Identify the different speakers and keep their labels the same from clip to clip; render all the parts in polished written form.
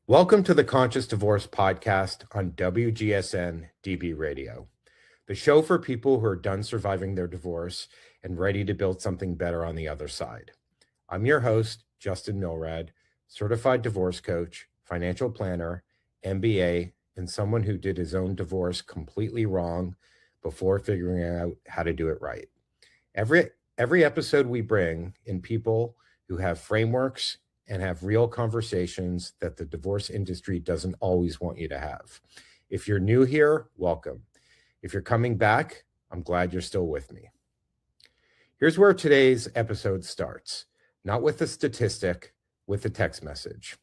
Speaker 1: Welcome to the Conscious Divorce Podcast on WGSN DB Radio, the show for people who are done surviving their divorce and ready to build something better on the other side. I'm your host, Justin Milrad, certified divorce coach, financial planner, MBA, and someone who did his own divorce completely wrong before figuring out how to do it right. Every episode we bring in people who have frameworks and have real conversations that the divorce industry doesn't always want you to have. If you're new here, welcome. If you're coming back, I'm glad you're still with me. Here's where today's episode starts, not with a statistic, with a text message.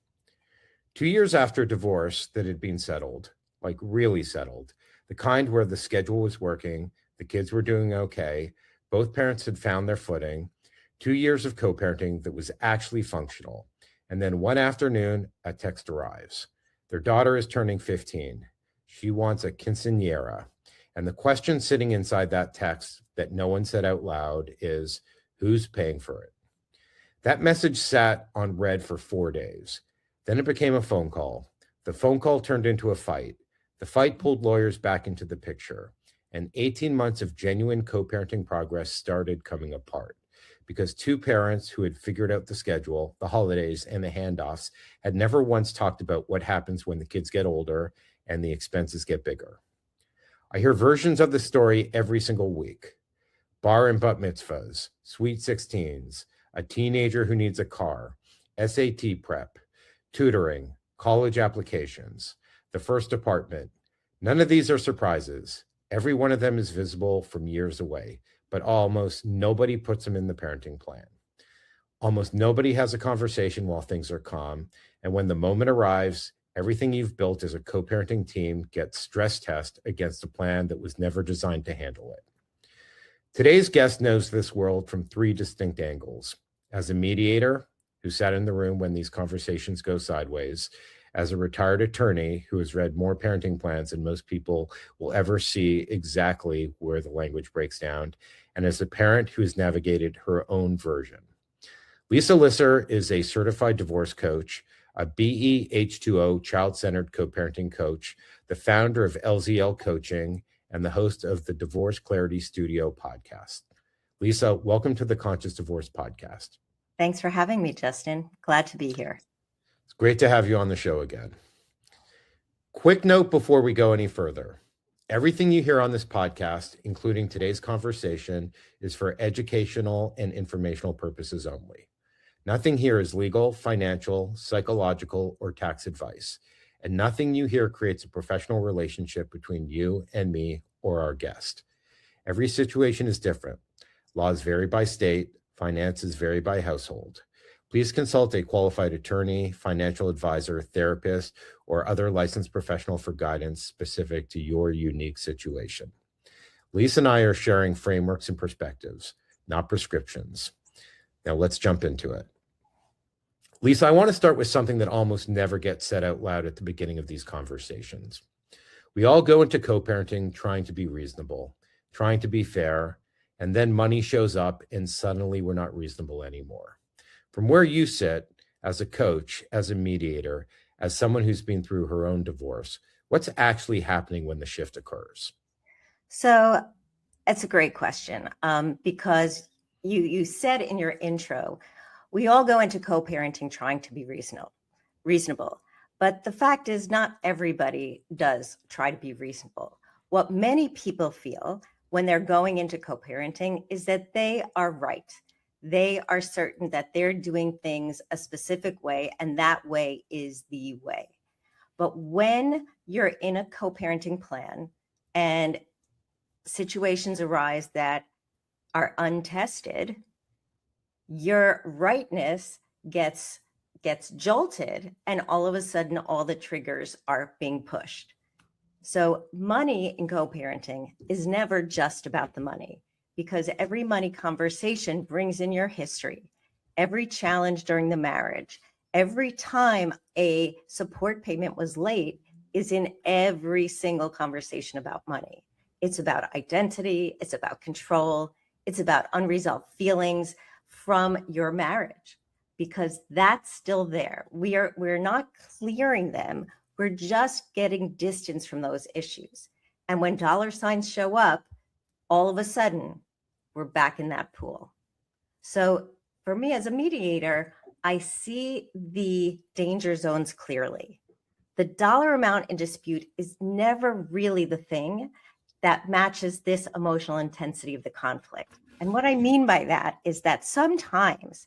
Speaker 1: 2 years after divorce that had been settled, like really settled, the kind where the schedule was working, the kids were doing okay, both parents had found their footing, 2 years of co-parenting that was actually functional. And then one afternoon, a text arrives. Their daughter is turning 15. She wants a quinceañera. And the question sitting inside that text that no one said out loud is, who's paying for it? That message sat on read for 4 days. Then it became a phone call. The phone call turned into a fight. The fight pulled lawyers back into the picture. And 18 months of genuine co-parenting progress started coming apart, because two parents who had figured out the schedule, the holidays, and the handoffs had never once talked about what happens when the kids get older and the expenses get bigger. I hear versions of the story every single week. Bar and bat mitzvahs, sweet 16s, a teenager who needs a car, SAT prep, tutoring, college applications, the first apartment. None of these are surprises. Every one of them is visible from years away, but almost nobody puts them in the parenting plan. Almost nobody has a conversation while things are calm. And when the moment arrives, everything you've built as a co-parenting team gets stress test against a plan that was never designed to handle it. Today's guest knows this world from three distinct angles: as a mediator who sat in the room when these conversations go sideways, as a retired attorney who has read more parenting plans than most people will ever see exactly where the language breaks down, and as a parent who has navigated her own version. Lisa Lisser is a certified divorce coach, a BEH2O child-centered co-parenting coach, the founder of LZL Coaching, and the host of the Divorce Clarity Studio podcast. Lisa, welcome to the Conscious Divorce Podcast.
Speaker 2: Thanks for having me, Justin. Glad to be here.
Speaker 1: It's great to have you on the show again. Quick note before we go any further. Everything you hear on this podcast, including today's conversation, is for educational and informational purposes only. Nothing here is legal, financial, psychological, or tax advice, and nothing you hear creates a professional relationship between you and me or our guest. Every situation is different. Laws vary by state, finances vary by household. Please consult a qualified attorney, financial advisor, therapist, or other licensed professional for guidance specific to your unique situation. Lisa and I are sharing frameworks and perspectives, not prescriptions. Now let's jump into it. Lisa, I want to start with something that almost never gets said out loud at the beginning of these conversations. We all go into co-parenting trying to be reasonable, trying to be fair, and then money shows up and suddenly we're not reasonable anymore. From where you sit, as a coach, as a mediator, as someone who's been through her own divorce, what's actually happening when the shift occurs?
Speaker 2: So it's a great question because you said in your intro, we all go into co-parenting trying to be reasonable. But the fact is not everybody does try to be reasonable. What many people feel when they're going into co-parenting is that they are right. They are certain that they're doing things a specific way, and that way is the way. But when you're in a co-parenting plan and situations arise that are untested, your rightness gets jolted, and all of a sudden, all the triggers are being pushed. So money in co-parenting is never just about the money, because every money conversation brings in your history, every challenge during the marriage, every time a support payment was late is in every single conversation about money. It's about identity, it's about control, it's about unresolved feelings from your marriage, because that's still there. We're not clearing them. We're just getting distance from those issues. And when dollar signs show up, all of a sudden, we're back in that pool. So for me as a mediator, I see the danger zones clearly. The dollar amount in dispute is never really the thing that matches this emotional intensity of the conflict. And what I mean by that is that sometimes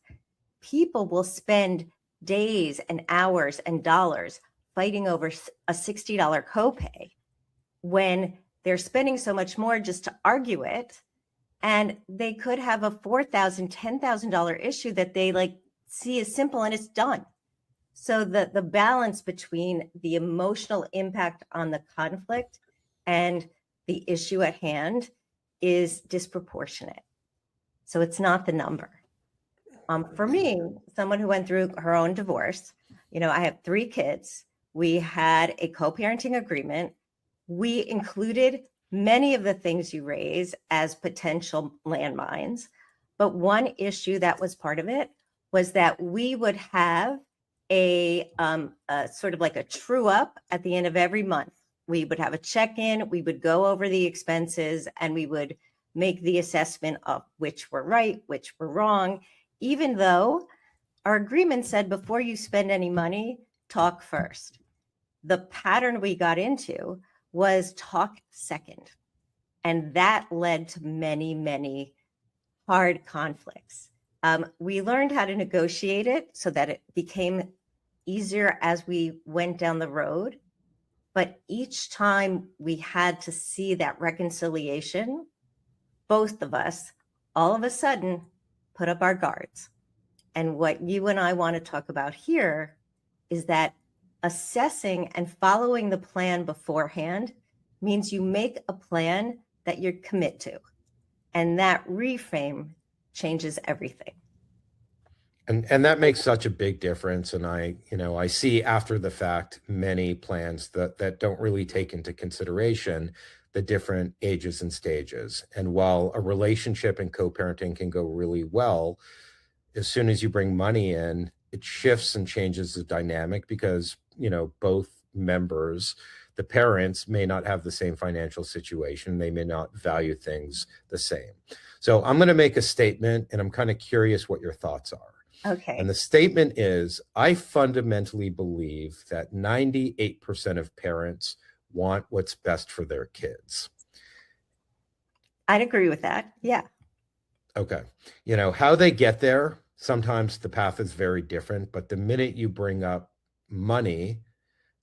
Speaker 2: people will spend days and hours and dollars fighting over a $60 copay when they're spending so much more just to argue it. And they could have a $4,000, $10,000 issue that they like see as simple and it's done. So the balance between the emotional impact on the conflict and the issue at hand is disproportionate. So it's not the number. For me, someone who went through her own divorce, I have 3 kids. We had a co-parenting agreement. We included many of the things you raise as potential landmines. But one issue that was part of it was that we would have a sort of like a true up at the end of every month. We would have a check-in, we would go over the expenses, and we would make the assessment of which were right, which were wrong, even though our agreement said before you spend any money, talk first. The pattern we got into was talk second. And that led to many, many hard conflicts. We learned how to negotiate it so that it became easier as we went down the road. But each time we had to see that reconciliation, both of us, all of a sudden, put up our guards. And what you and I want to talk about here is that assessing and following the plan beforehand means you make a plan that you commit to. And that reframe changes everything.
Speaker 1: And that makes such a big difference. And I see after the fact many plans that don't really take into consideration the different ages and stages. And while a relationship and co-parenting can go really well, as soon as you bring money in, it shifts and changes the dynamic because, both members, the parents may not have the same financial situation. They may not value things the same. So I'm going to make a statement and I'm kind of curious what your thoughts are.
Speaker 2: Okay.
Speaker 1: And the statement is, I fundamentally believe that 98% of parents want what's best for their kids.
Speaker 2: I'd agree with that. Yeah.
Speaker 1: Okay. How they get there, sometimes the path is very different, but the minute you bring up money,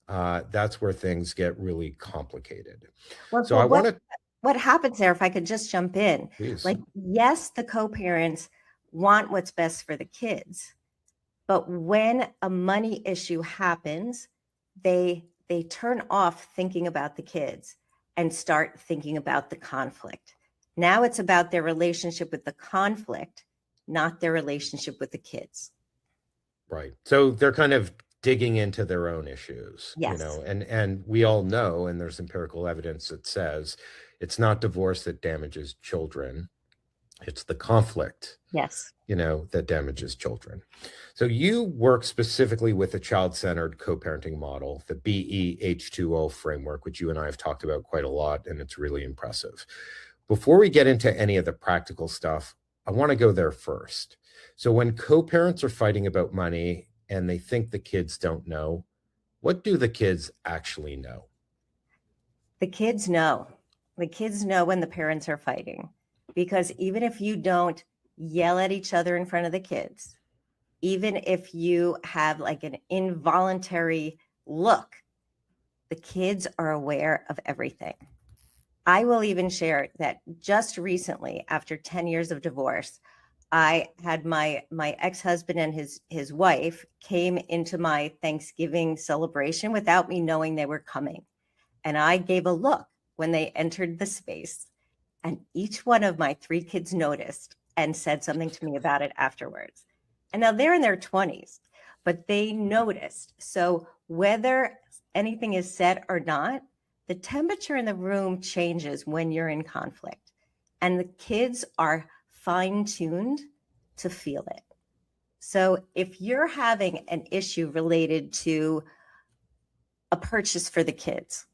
Speaker 1: that's where things get really complicated.
Speaker 2: Well,
Speaker 1: So I want to...
Speaker 2: What happens there, if I could just jump in,
Speaker 1: Please.
Speaker 2: Like, yes, the co-parents want what's best for the kids, but when a money issue happens, they turn off thinking about the kids and start thinking about the conflict. Now it's about their relationship with the conflict, not their relationship with the kids.
Speaker 1: Right. So they're kind of digging into their own issues,
Speaker 2: Yes.
Speaker 1: And we all know, and there's empirical evidence that says it's not divorce that damages children. It's the conflict,
Speaker 2: Yes,
Speaker 1: that damages children. So you work specifically with a child-centered co-parenting model, the BEH2O framework, which you and I have talked about quite a lot, and it's really impressive. Before we get into any of the practical stuff, I want to go there first. So when co-parents are fighting about money and they think the kids don't know, what do the kids actually know?
Speaker 2: the kids know. The kids know when the parents are fighting, because even if you don't yell at each other in front of the kids, even if you have like an involuntary look, the kids are aware of everything. I will even share that just recently, after 10 years of divorce, I had my ex-husband and his wife came into my Thanksgiving celebration without me knowing they were coming. And I gave a look when they entered the space, and each one of my 3 kids noticed and said something to me about it afterwards. And now they're in their 20s, but they noticed. So whether anything is said or not, the temperature in the room changes when you're in conflict, and the kids are fine-tuned to feel it. So if you're having an issue related to a purchase for the kids,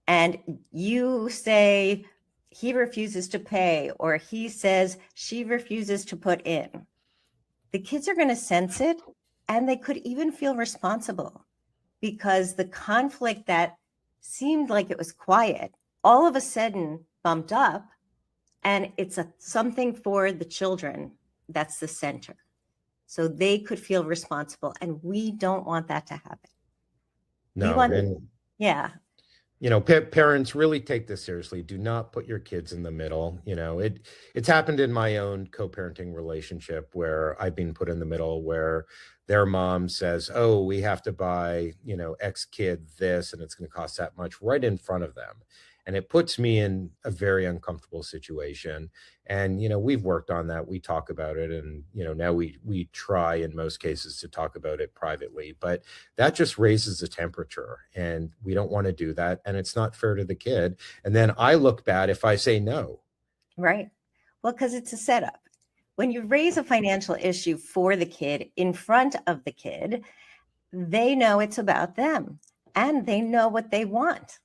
Speaker 2: and you say he refuses to pay, or he says she refuses to put in, the kids are going to sense it, and they could even feel responsible, because the conflict that seemed like it was quiet all of a sudden bumped up, and it's something for the children that's the center. So they could feel responsible, and we don't want that to happen.
Speaker 1: No, and
Speaker 2: yeah.
Speaker 1: Parents, really take this seriously. Do not put your kids in the middle. It's happened in my own co-parenting relationship where I've been put in the middle, where their mom says, "Oh, we have to buy, X kid this, and it's going to cost that much," right in front of them. And it puts me in a very uncomfortable situation. And, we've worked on that. We talk about it. And, now we try in most cases to talk about it privately, but that just raises the temperature, and we don't want to do that. And it's not fair to the kid. And then I look bad if I say no.
Speaker 2: Right. Well, because it's a setup. When you raise a financial issue for the kid in front of the kid, they know it's about them and they know what they want.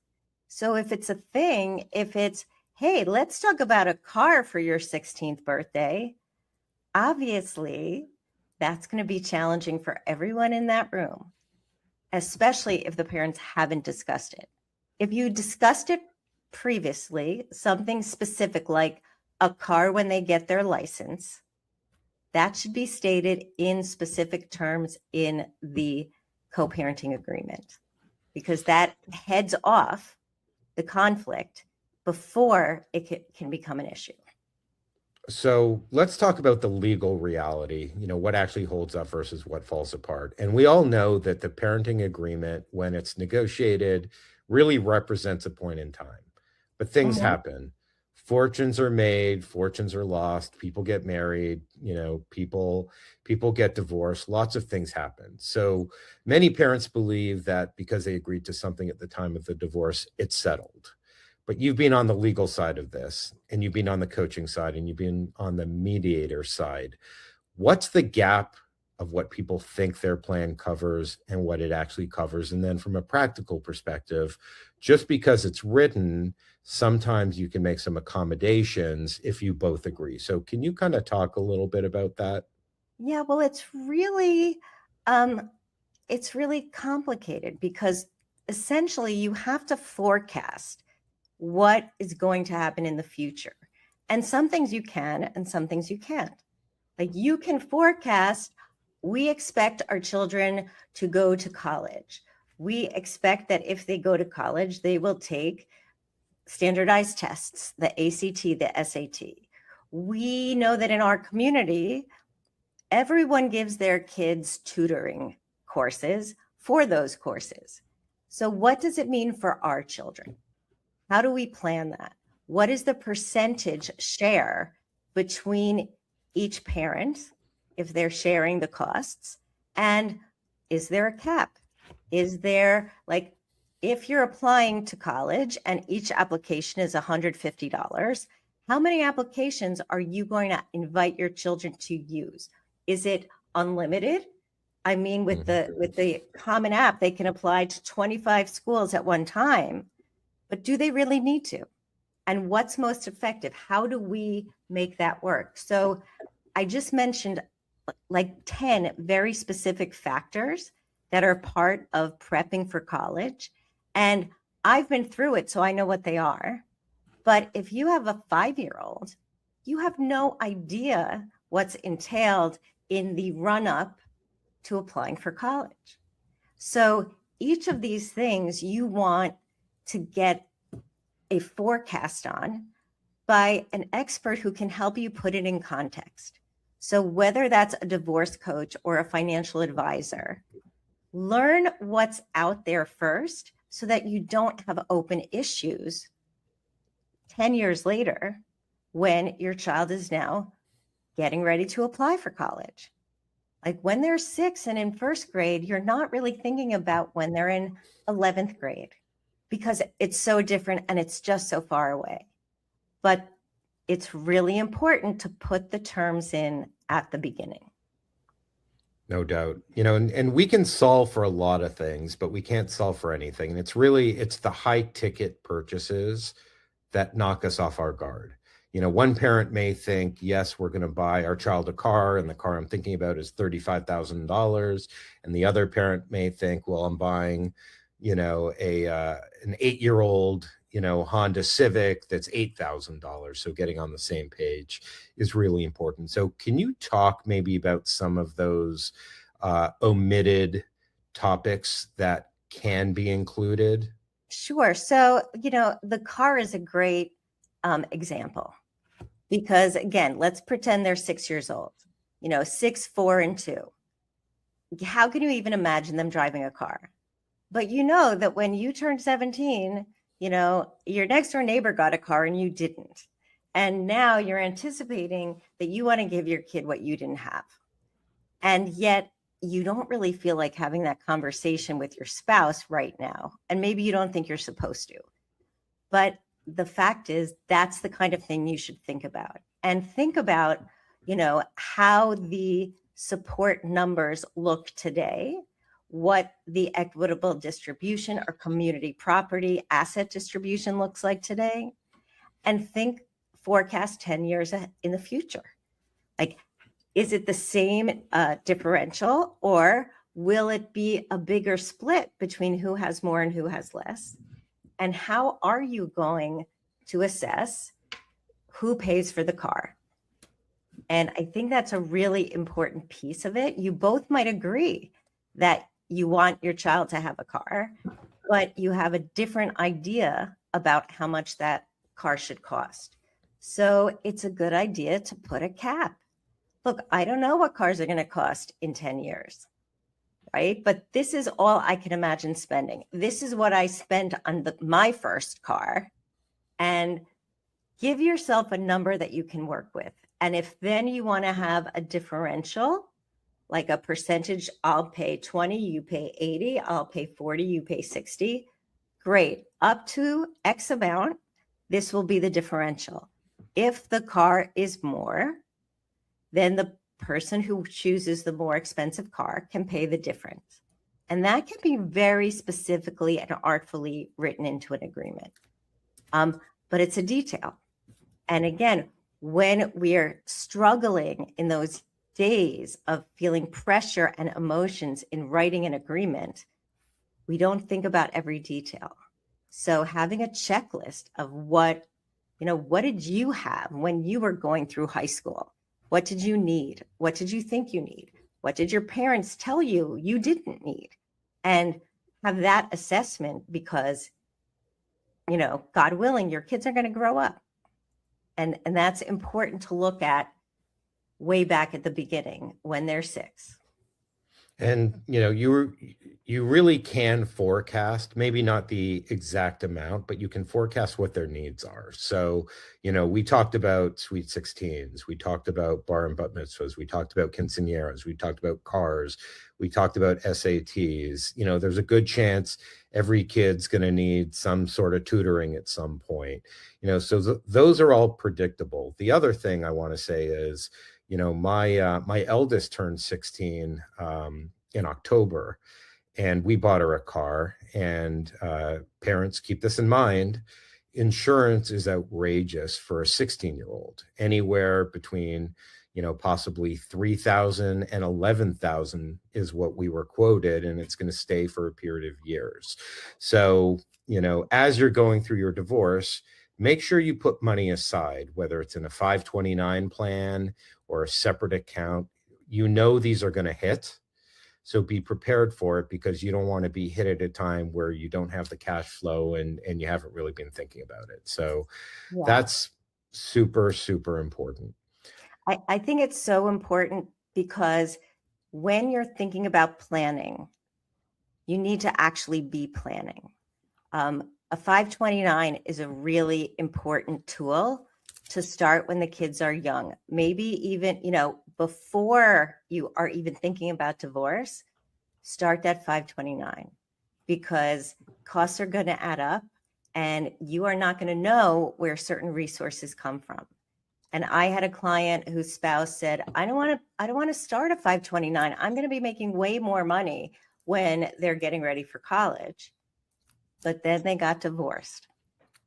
Speaker 2: So if it's a thing, if it's, hey, let's talk about a car for your 16th birthday, obviously that's going to be challenging for everyone in that room, especially if the parents haven't discussed it. If you discussed it previously, something specific like a car when they get their license, that should be stated in specific terms in the co-parenting agreement, because that heads off the conflict before it can become an issue.
Speaker 1: So let's talk about the legal reality, what actually holds up versus what falls apart. And we all know that the parenting agreement, when it's negotiated, really represents a point in time. But things happen. Fortunes are made, fortunes are lost, people get married, people get divorced, lots of things happen. So many parents believe that because they agreed to something at the time of the divorce, it's settled. But you've been on the legal side of this, and you've been on the coaching side, and you've been on the mediator side. What's the gap of what people think their plan covers and what it actually covers? And then from a practical perspective, just because it's written, sometimes you can make some accommodations if you both agree. So can you kind of talk a little bit about that?
Speaker 2: Yeah, well, it's really complicated, because essentially you have to forecast what is going to happen in the future. And some things you can, and some things you can't. Like, you can forecast, we expect our children to go to college. We expect that if they go to college, they will take standardized tests, the ACT, the SAT. We know that in our community, everyone gives their kids tutoring courses for those courses. So what does it mean for our children? How do we plan that? What is the percentage share between each parent if they're sharing the costs? And is there a cap? Is there, like, if you're applying to college and each application is $150, how many applications are you going to invite your children to use? Is it unlimited? I mean, with the Common App, they can apply to 25 schools at one time, but do they really need to? And what's most effective? How do we make that work? So I just mentioned like 10 very specific factors that are part of prepping for college. And I've been through it, so I know what they are. But if you have a 5-year-old, you have no idea what's entailed in the run-up to applying for college. So each of these things you want to get a forecast on by an expert who can help you put it in context. So whether that's a divorce coach or a financial advisor, learn what's out there first so that you don't have open issues 10 years later when your child is now getting ready to apply for college. Like, when they're 6 and in first grade, you're not really thinking about when they're in 11th grade, because it's so different and it's just so far away. But it's really important to put the terms in at the beginning.
Speaker 1: No doubt. And we can solve for a lot of things, but we can't solve for anything. And it's the high ticket purchases that knock us off our guard. One parent may think, yes, we're going to buy our child a car, and the car I'm thinking about is $35,000. And the other parent may think, well, I'm buying, a an 8-year old, Honda Civic that's $8,000. So getting on the same page is really important. So can you talk maybe about some of those omitted topics that can be included?
Speaker 2: Sure. So, the car is a great example because, again, let's pretend they're 6 years old, 6, 4, and 2. How can you even imagine them driving a car? But you know that when you turned 17, your next door neighbor got a car and you didn't. And now you're anticipating that you want to give your kid what you didn't have. And yet you don't really feel like having that conversation with your spouse right now. And maybe you don't think you're supposed to. But the fact is, that's the kind of thing you should think about. And think about, how the support numbers look today, what the equitable distribution or community property asset distribution looks like today, and forecast 10 years in the future. Like, is it the same differential, or will it be a bigger split between who has more and who has less? And how are you going to assess who pays for the car? And I think that's a really important piece of it. You both might agree that you want your child to have a car, but you have a different idea about how much that car should cost. So it's a good idea to put a cap. Look, I don't know what cars are going to cost in 10 years, right? But this is all I can imagine spending. This is what I spent on my first car. And give yourself a number that you can work with. And if then you want to have a differential, like a percentage, I'll pay 20, you pay 80, I'll pay 40, you pay 60. Great. Up to X amount, this will be the differential. If the car is more, then the person who chooses the more expensive car can pay the difference. And that can be very specifically and artfully written into an agreement. But it's a detail. And again, when we're struggling in those days of feeling pressure and emotions in writing an agreement, we don't think about every detail. So having a checklist of what did you have when you were going through high school? What did you need? What did you think you need? What did your parents tell you you didn't need? And have that assessment because, God willing, your kids are going to grow up. And that's important to look at way back at the beginning when they're 6.
Speaker 1: And you really can forecast, maybe not the exact amount, but you can forecast what their needs are. So, we talked about sweet 16s, we talked about bar and bat mitzvahs, we talked about quinceañeras, we talked about cars, we talked about SATs. There's a good chance every kid's going to need some sort of tutoring at some point. So those are all predictable. The other thing I want to say is, my eldest turned 16 in October, and we bought her a car. And parents, keep this in mind: insurance is outrageous for a 16-year-old, anywhere between possibly 3,000 and 11,000 is what we were quoted, and it's going to stay for a period of years. So as you're going through your divorce, make sure you put money aside, whether it's in a 529 plan or a separate account. These are going to hit. So be prepared for it, because you don't want to be hit at a time where you don't have the cash flow and you haven't really been thinking about it. So
Speaker 2: Yeah.
Speaker 1: that's super, super important.
Speaker 2: I think it's so important because when you're thinking about planning, you need to actually be planning. A 529 is a really important tool to start when the kids are young. Maybe even, before you are even thinking about divorce, start that 529, because costs are going to add up and you are not going to know where certain resources come from. And I had a client whose spouse said, I don't want to start at 529. I'm going to be making way more money when they're getting ready for college. But then they got divorced.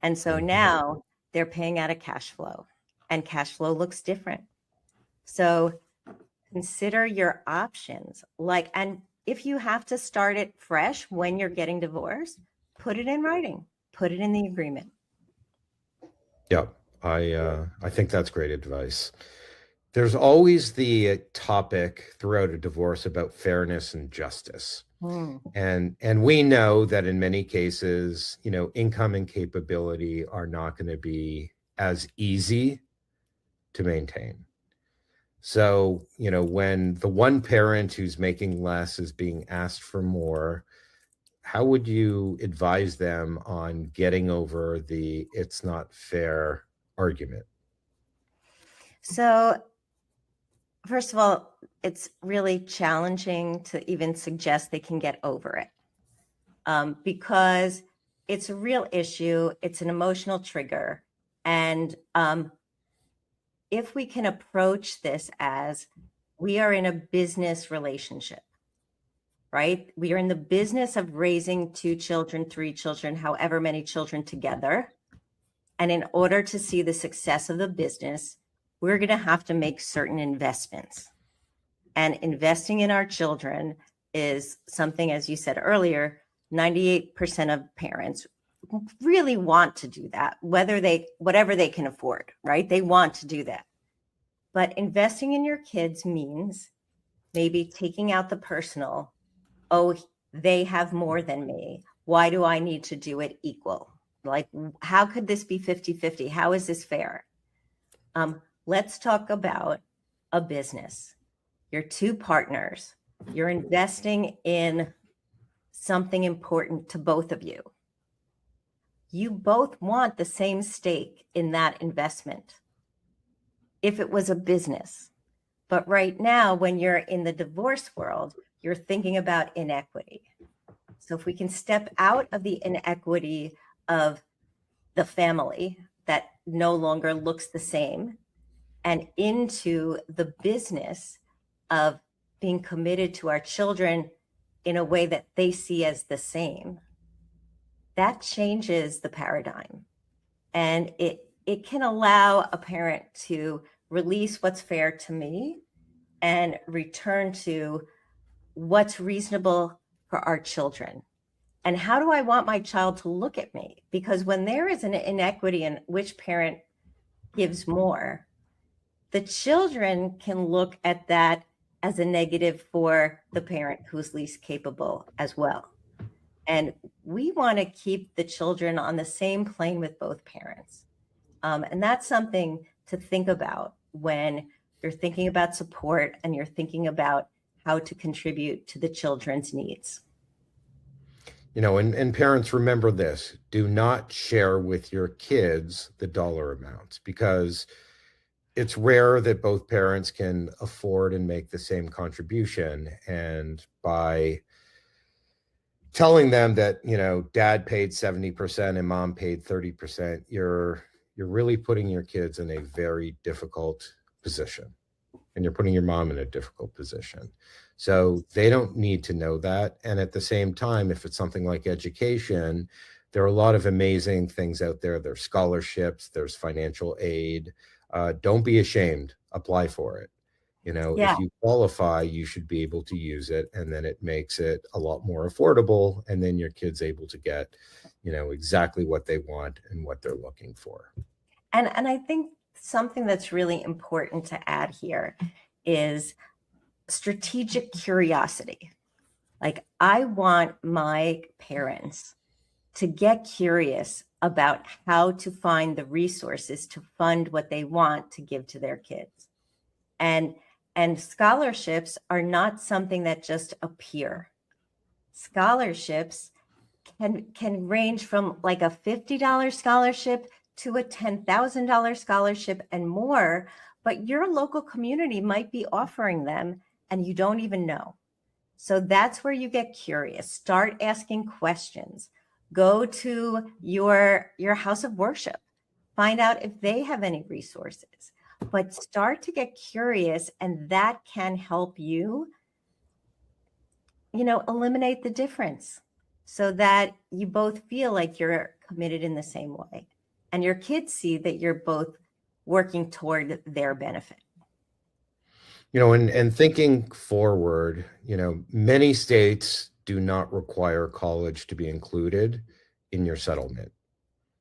Speaker 2: And so now they're paying out of cash flow, and cash flow looks different. So consider your options. And if you have to start it fresh when you're getting divorced, put it in writing, put it in the agreement.
Speaker 1: Yeah, I think that's great advice. There's always the topic throughout a divorce about fairness and justice. And we know that in many cases, income and capability are not going to be as easy to maintain. So, when the one parent who's making less is being asked for more, how would you advise them on getting over the "it's not fair" argument?
Speaker 2: So, first of all, it's really challenging to even suggest they can get over it, because it's a real issue. It's an emotional trigger. And if we can approach this as we are in a business relationship, right? We are in the business of raising 2 children, 3 children, however many children together. And in order to see the success of the business, we're going to have to make certain investments. And investing in our children is something, as you said earlier, 98% of parents really want to do that, whatever they can afford, right? They want to do that. But investing in your kids means maybe taking out the personal. Oh, they have more than me. Why do I need to do it equal? Like, how could this be 50-50? How is this fair? Let's talk about a business. You're 2 partners. You're investing in something important to both of you. You both want the same stake in that investment if it was a business. But right now, when you're in the divorce world, you're thinking about inequity. So if we can step out of the inequity of the family that no longer looks the same and into the business of being committed to our children in a way that they see as the same, that changes the paradigm. And it can allow a parent to release what's fair to me and return to what's reasonable for our children. And how do I want my child to look at me? Because when there is an inequity in which parent gives more, the children can look at that as a negative for the parent who's least capable as well. And we want to keep the children on the same plane with both parents. And that's something to think about when you're thinking about support and you're thinking about how to contribute to the children's needs.
Speaker 1: And parents, remember this: do not share with your kids the dollar amounts, because it's rare that both parents can afford and make the same contribution. And by telling them that, dad paid 70% and mom paid 30%, you're really putting your kids in a very difficult position. And you're putting your mom in a difficult position. So they don't need to know that. And at the same time, if it's something like education, there are a lot of amazing things out there. There's scholarships, there's financial aid. Don't be ashamed. Apply for it. If you qualify, you should be able to use it, and then it makes it a lot more affordable. And then your kid's able to get, exactly what they want and what they're looking for.
Speaker 2: And I think something that's really important to add here is strategic curiosity. Like, I want my parents to get curious about how to find the resources to fund what they want to give to their kids. And scholarships are not something that just appear. Scholarships can range from like a $50 scholarship to a $10,000 scholarship and more, but your local community might be offering them and you don't even know. So that's where you get curious. Start asking questions. Go to your house of worship. Find out if they have any resources. but start to get curious, and that can help you, eliminate the difference so that you both feel like you're committed in the same way. And your kids see that you're both working toward their benefit.
Speaker 1: And thinking forward, many states do not require college to be included in your settlement.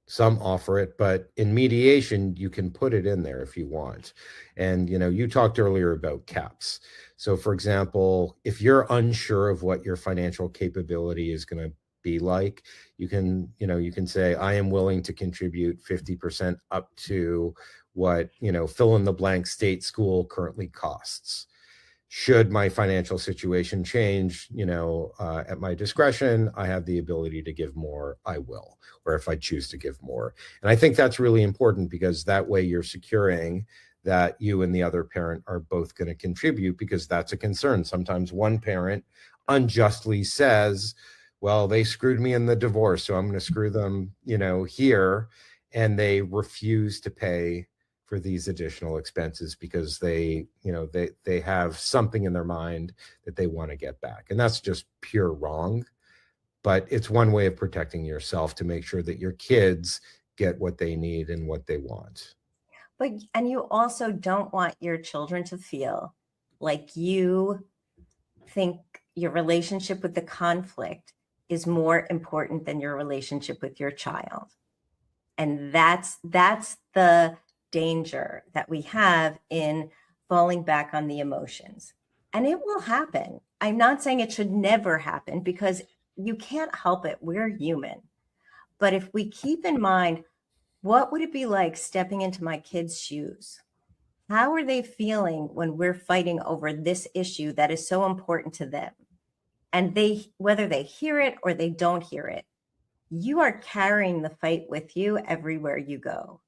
Speaker 1: Some offer it, but in mediation, you can put it in there if you want. And, you talked earlier about caps. So, for example, if you're unsure of what your financial capability is going to be like, you can say, I am willing to contribute 50% up to what, fill in the blank state school currently costs. Should my financial situation change, at my discretion, I have the ability to give more, I will, or if I choose to give more. And I think that's really important because that way you're securing that you and the other parent are both going to contribute, because that's a concern. Sometimes one parent unjustly says, well, they screwed me in the divorce, so I'm going to screw them, here. And they refuse to pay for these additional expenses because they have something in their mind that they want to get back. And that's just pure wrong. But it's one way of protecting yourself to make sure that your kids get what they need and what they want.
Speaker 2: And you also don't want your children to feel like you think your relationship with the conflict is more important than your relationship with your child. And that's the danger that we have in falling back on the emotions. And it will happen. I'm not saying it should never happen, because you can't help it. We're human. But if we keep in mind, what would it be like stepping into my kids' shoes? How are they feeling when we're fighting over this issue that is so important to them? And whether they hear it or they don't hear it, you are carrying the fight with you everywhere you go.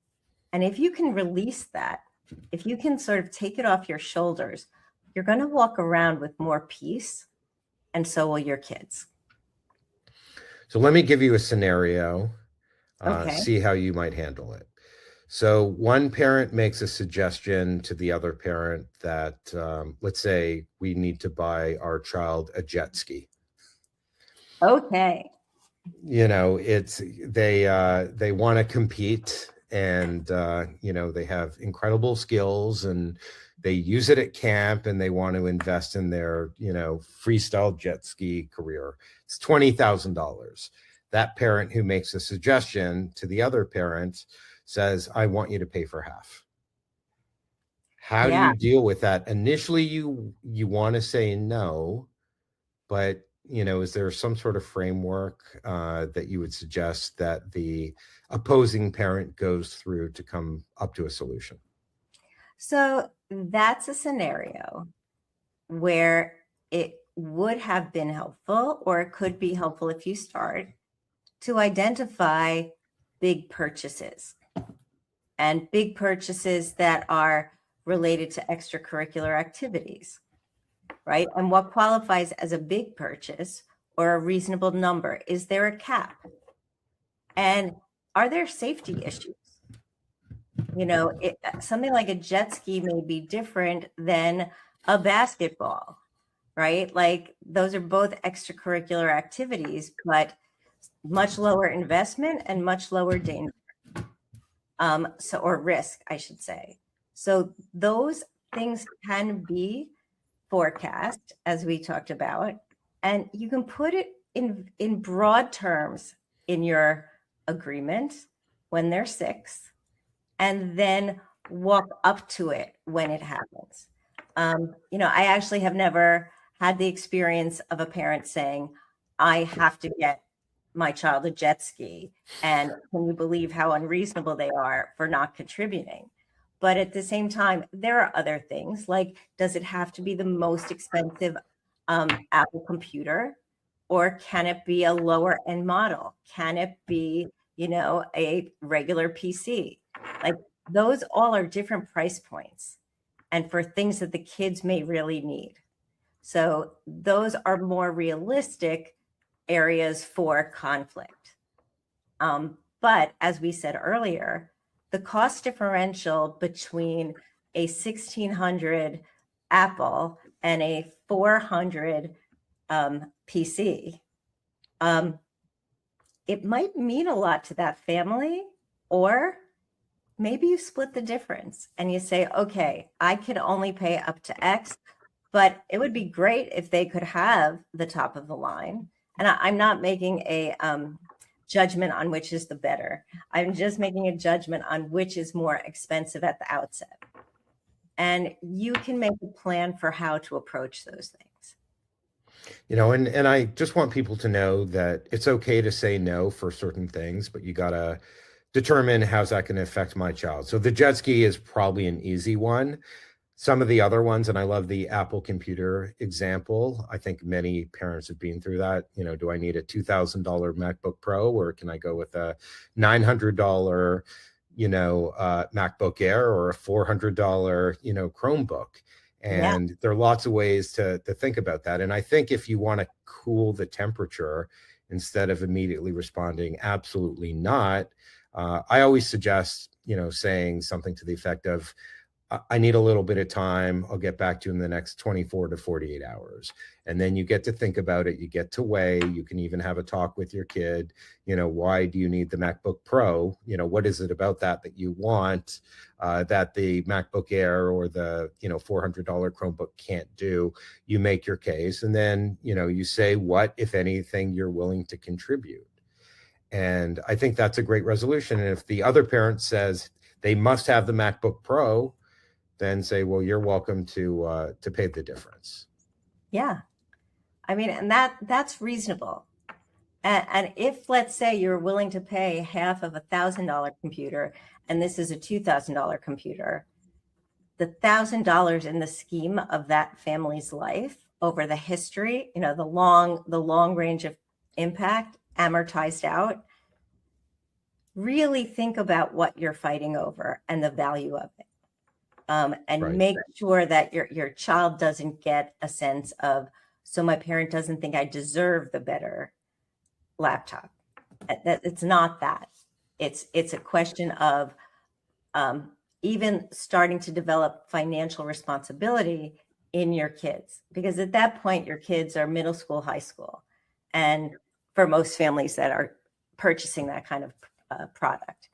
Speaker 2: And if you can release that, if you can sort of take it off your shoulders, you're going to walk around with more peace, and so will your kids.
Speaker 1: So let me give you a scenario,
Speaker 2: Okay.
Speaker 1: see how you might handle it. So one parent makes a suggestion to the other parent that, let's say we need to buy our child a jet ski.
Speaker 2: Okay.
Speaker 1: They want to compete, and they have incredible skills, and they use it at camp, and they want to invest in their freestyle jet ski career. It's $20,000. That parent who makes a suggestion to the other parent says, I want you to pay for half. How do you deal with that? Initially, you want to say no, but is there some sort of framework that you would suggest that the opposing parent goes through to come up to a solution?
Speaker 2: So that's a scenario where it would have been helpful, or it could be helpful if you start to identify big purchases, and big purchases that are related to extracurricular activities, right? And what qualifies as a big purchase or a reasonable number? Is there a cap? And are there safety issues? Something like a jet ski may be different than a basketball, right? Like, those are both extracurricular activities, but much lower investment and much lower danger. Or risk, I should say. So those things can be forecast, as we talked about, and you can put it in broad terms in your agreement when they're 6, and then walk up to it when it happens. I actually have never had the experience of a parent saying, I have to get my child a jet ski, and can you believe how unreasonable they are for not contributing? But at the same time, there are other things, like, does it have to be the most expensive Apple computer, or can it be a lower end model? Can it be, a regular PC? Like, those all are different price points, and for things that the kids may really need. So those are more realistic areas for conflict. But as we said earlier, the cost differential between a 1600 Apple and a 400 PC, it might mean a lot to that family. Or maybe you split the difference and you say, okay, I can only pay up to X, but it would be great if they could have the top of the line. And I'm not making a judgment on which is the better. I'm just making a judgment on which is more expensive at the outset. And you can make a plan for how to approach those things.
Speaker 1: And I just want people to know that it's okay to say no for certain things, but you got to determine how's that going to affect my child. So the jet ski is probably an easy one. Some of the other ones, and I love the Apple computer example. I think many parents have been through that. Do I need a $2,000 MacBook Pro, or can I go with a $900, MacBook Air, or a $400, Chromebook? And there are lots of ways to think about that. And I think if you want to cool the temperature instead of immediately responding, absolutely not. I always suggest, saying something to the effect of, I need a little bit of time. I'll get back to you in the next 24 to 48 hours. And then you get to think about it. You get to weigh. You can even have a talk with your kid. Why do you need the MacBook Pro? What is it about that you want that the MacBook Air or the, $400 Chromebook can't do? You make your case. And then, you say what, if anything, you're willing to contribute. And I think that's a great resolution. And if the other parent says they must have the MacBook Pro, then say, well, you're welcome to pay the difference.
Speaker 2: Yeah. I mean, and that's reasonable. And if, let's say, you're willing to pay half of $1,000 computer, and this is a $2,000 computer, the $1,000 in the scheme of that family's life over the history, the long range of impact amortized out, really think about what you're fighting over and the value of it. And
Speaker 1: Right.
Speaker 2: Make sure that your child doesn't get a sense of, so my parent doesn't think I deserve the better laptop. It's not that. It's a question of even starting to develop financial responsibility in your kids, because at that point your kids are middle school, high school, and for most families that are purchasing that kind of product.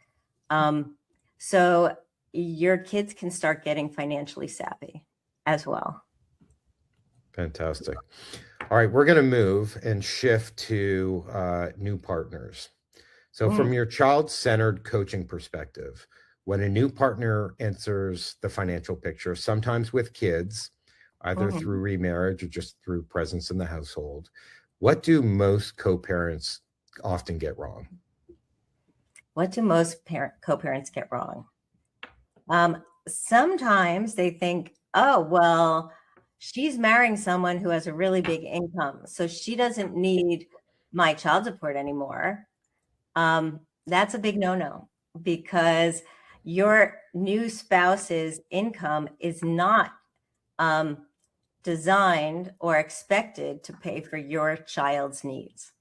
Speaker 2: So your kids can start getting financially savvy as well.
Speaker 1: Fantastic. All right, we're going to move and shift to new partners. So from your child-centered coaching perspective, when a new partner enters the financial picture, sometimes with kids, either through remarriage or just through presence in the household, what do most co-parents often get wrong?
Speaker 2: What do most co-parents get wrong? Sometimes they think, oh, well, she's marrying someone who has a really big income, so she doesn't need my child support anymore. That's a big no-no, because your new spouse's income is not designed or expected to pay for your child's needs.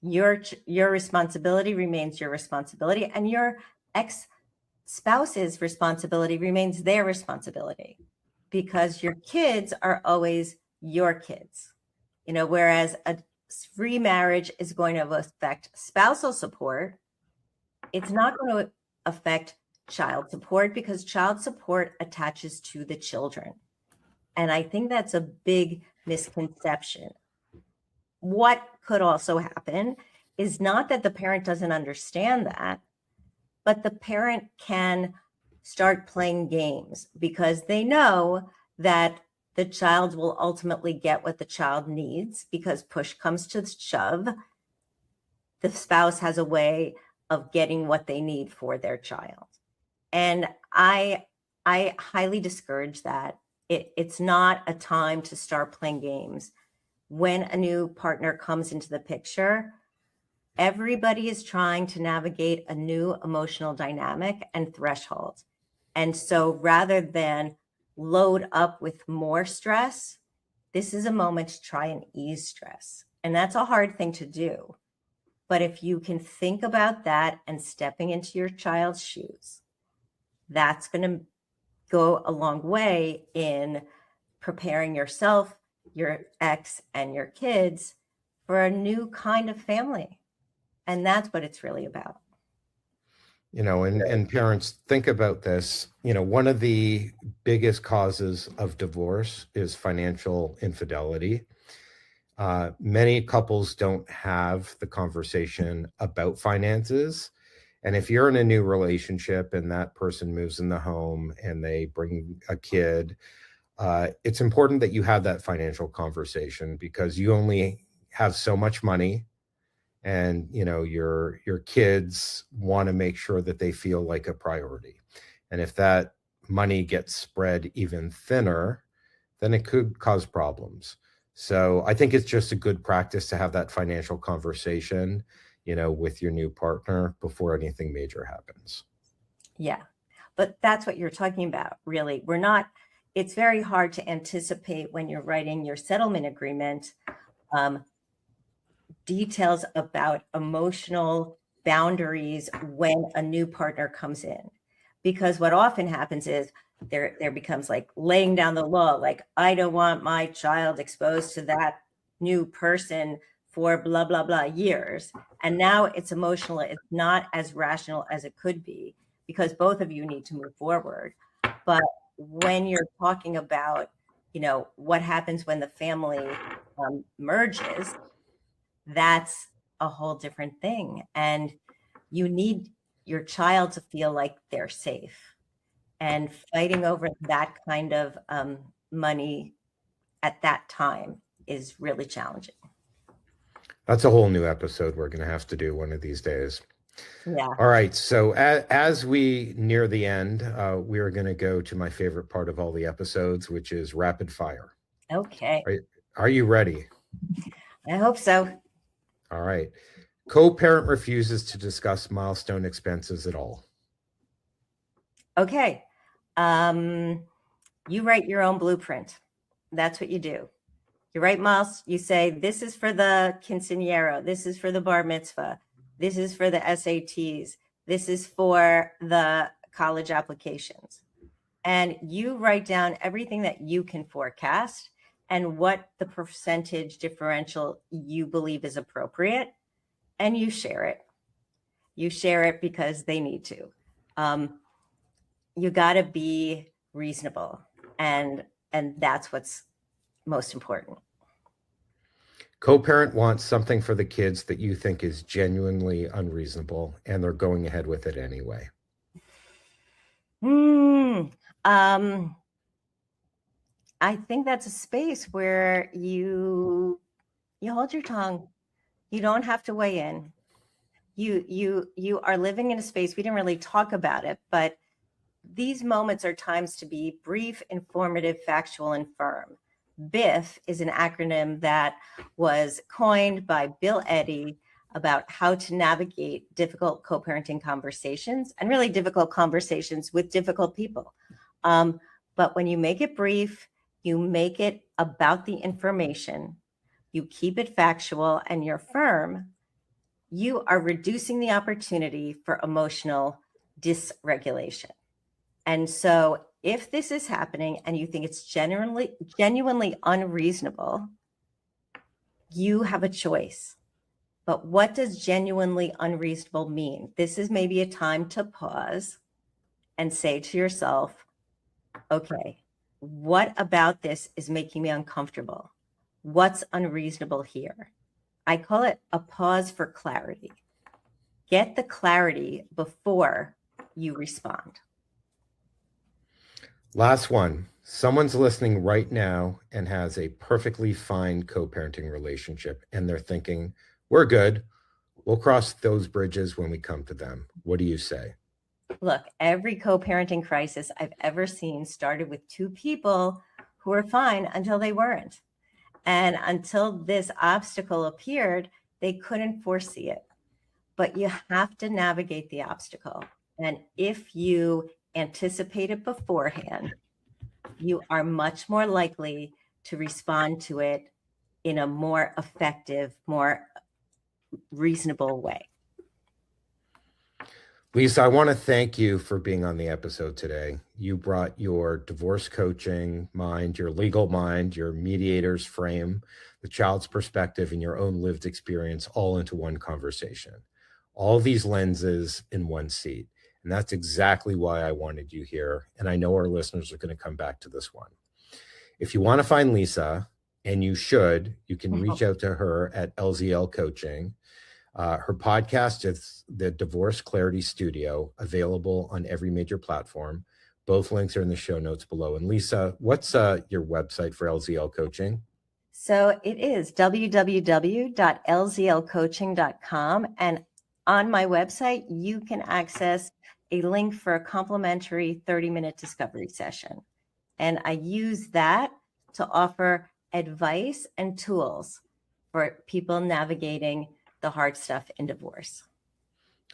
Speaker 2: Your responsibility remains your responsibility, and your ex-spouse's responsibility remains their responsibility, because your kids are always your kids. Whereas a remarriage is going to affect spousal support, it's not going to affect child support, because child support attaches to the children. And I think that's a big misconception. What could also happen is not that the parent doesn't understand that, but the parent can start playing games because they know that the child will ultimately get what the child needs, because push comes to shove, the spouse has a way of getting what they need for their child. And I highly discourage that. It's not a time to start playing games. When a new partner comes into the picture, everybody is trying to navigate a new emotional dynamic and threshold. And so rather than load up with more stress, this is a moment to try and ease stress. And that's a hard thing to do. But if you can think about that and stepping into your child's shoes, that's going to go a long way in preparing yourself, your ex, and your kids for a new kind of family. And that's what it's really about.
Speaker 1: And parents, think about this. One of the biggest causes of divorce is financial infidelity. Many couples don't have the conversation about finances. And if you're in a new relationship and that person moves in the home and they bring a kid, it's important that you have that financial conversation, because you only have so much money, and your kids want to make sure that they feel like a priority. And if that money gets spread even thinner, then it could cause problems. So I think it's just a good practice to have that financial conversation, with your new partner before anything major happens.
Speaker 2: Yeah. But that's what you're talking about, really. It's very hard to anticipate when you're writing your settlement agreement, details about emotional boundaries when a new partner comes in. Because what often happens is there becomes like laying down the law, like, I don't want my child exposed to that new person for blah, blah, blah years. And now it's emotional. It's not as rational as it could be, because both of you need to move forward. But when you're talking about, what happens when the family merges, that's a whole different thing. And you need your child to feel like they're safe. And fighting over that kind of money at that time is really challenging.
Speaker 1: That's a whole new episode we're going to have to do one of these days.
Speaker 2: Yeah.
Speaker 1: All right. So as we near the end, we are going to go to my favorite part of all the episodes, which is rapid fire.
Speaker 2: Okay.
Speaker 1: Are you ready?
Speaker 2: I hope so.
Speaker 1: All right. Co-parent refuses to discuss milestone expenses at all.
Speaker 2: Okay. You write your own blueprint. That's what you do. You write you say, this is for the quinceañera. This is for the bar mitzvah. This is for the SATs. This is for the college applications. And you write down everything that you can forecast and what the percentage differential you believe is appropriate. And you share it. You share it because they need to. You got to be reasonable. And that's what's most important.
Speaker 1: Co-parent wants something for the kids that you think is genuinely unreasonable, and they're going ahead with it anyway.
Speaker 2: I think that's a space where you hold your tongue. You don't have to weigh in. You are living in a space, we didn't really talk about it, but these moments are times to be brief, informative, factual, and firm. BIF is an acronym that was coined by Bill Eddy about how to navigate difficult co-parenting conversations, and really difficult conversations with difficult people. But when you make it brief, you make it about the information, you keep it factual, and you're firm, you are reducing the opportunity for emotional dysregulation. And so if this is happening and you think it's genuinely unreasonable, you have a choice. But what does genuinely unreasonable mean? This is maybe a time to pause and say to yourself, okay, what about this is making me uncomfortable? What's unreasonable here? I call it a pause for clarity. Get the clarity before you respond.
Speaker 1: Last one. Someone's listening right now and has a perfectly fine co-parenting relationship, and they're thinking, we're good. We'll cross those bridges when we come to them. What do you say?
Speaker 2: Look, every co-parenting crisis I've ever seen started with two people who were fine until they weren't. And until this obstacle appeared, they couldn't foresee it. But you have to navigate the obstacle. And if you anticipate it beforehand, you are much more likely to respond to it in a more effective, more reasonable way.
Speaker 1: Lisa, I want to thank you for being on the episode today. You brought your divorce coaching mind, your legal mind, your mediator's frame, the child's perspective, and your own lived experience all into one conversation. All these lenses in one seat. And that's exactly why I wanted you here. And I know our listeners are going to come back to this one. If you want to find Lisa, and you should, you can reach out to her at LZL Coaching. Her podcast is the Divorce Clarity Studio, available on every major platform. Both links are in the show notes below. And Lisa, what's your website for LZL Coaching?
Speaker 2: So it is www.lzlcoaching.com. And on my website, you can access a link for a complimentary 30-minute discovery session. And I use that to offer advice and tools for people navigating the hard stuff in divorce.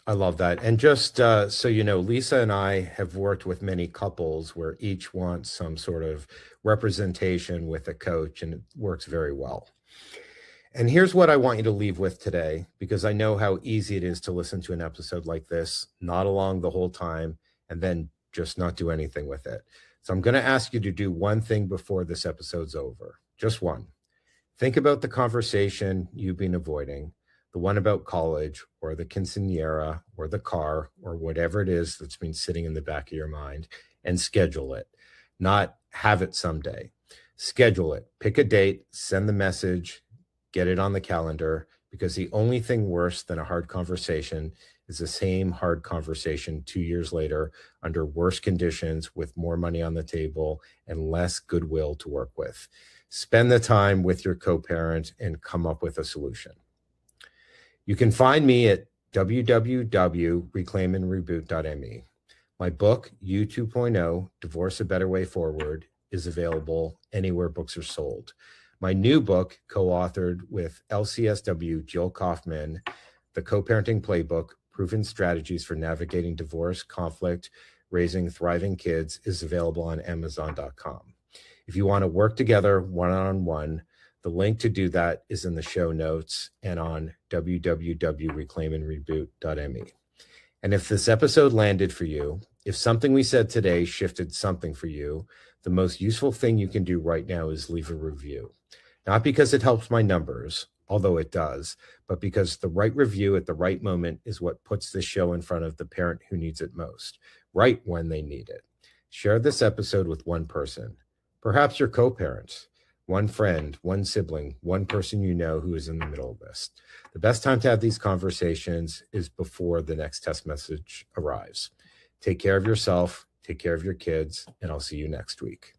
Speaker 1: I love that. And just so you know, Lisa and I have worked with many couples where each wants some sort of representation with a coach, and it works very well. And here's what I want you to leave with today, because I know how easy it is to listen to an episode like this, nod along the whole time, and then just not do anything with it. So I'm going to ask you to do one thing before this episode's over. Just one. Think about the conversation you've been avoiding, the one about college or the quinceañera or the car or whatever it is that's been sitting in the back of your mind, and schedule it. Not have it someday. Schedule it. Pick a date, send the message, get it on the calendar, because the only thing worse than a hard conversation is the same hard conversation 2 years later under worse conditions with more money on the table and less goodwill to work with. Spend the time with your co-parent and come up with a solution. You can find me at www.reclaimeandreboot.me. My book, You 2.0, Divorce a Better Way Forward, is available anywhere books are sold. My new book, co-authored with LCSW Jill Kaufman, The Co-Parenting Playbook, Proven Strategies for Navigating Divorce, Conflict, Raising Thriving Kids, is available on Amazon.com. If you want to work together one-on-one, the link to do that is in the show notes and on www.reclaimeandreboot.me. And if this episode landed for you, if something we said today shifted something for you, the most useful thing you can do right now is leave a review. Not because it helps my numbers, although it does, but because the right review at the right moment is what puts this show in front of the parent who needs it most, right when they need it. Share this episode with one person, perhaps your co-parents, one friend, one sibling, one person you know who is in the middle of this. The best time to have these conversations is before the next test message arrives. Take care of yourself, take care of your kids, and I'll see you next week.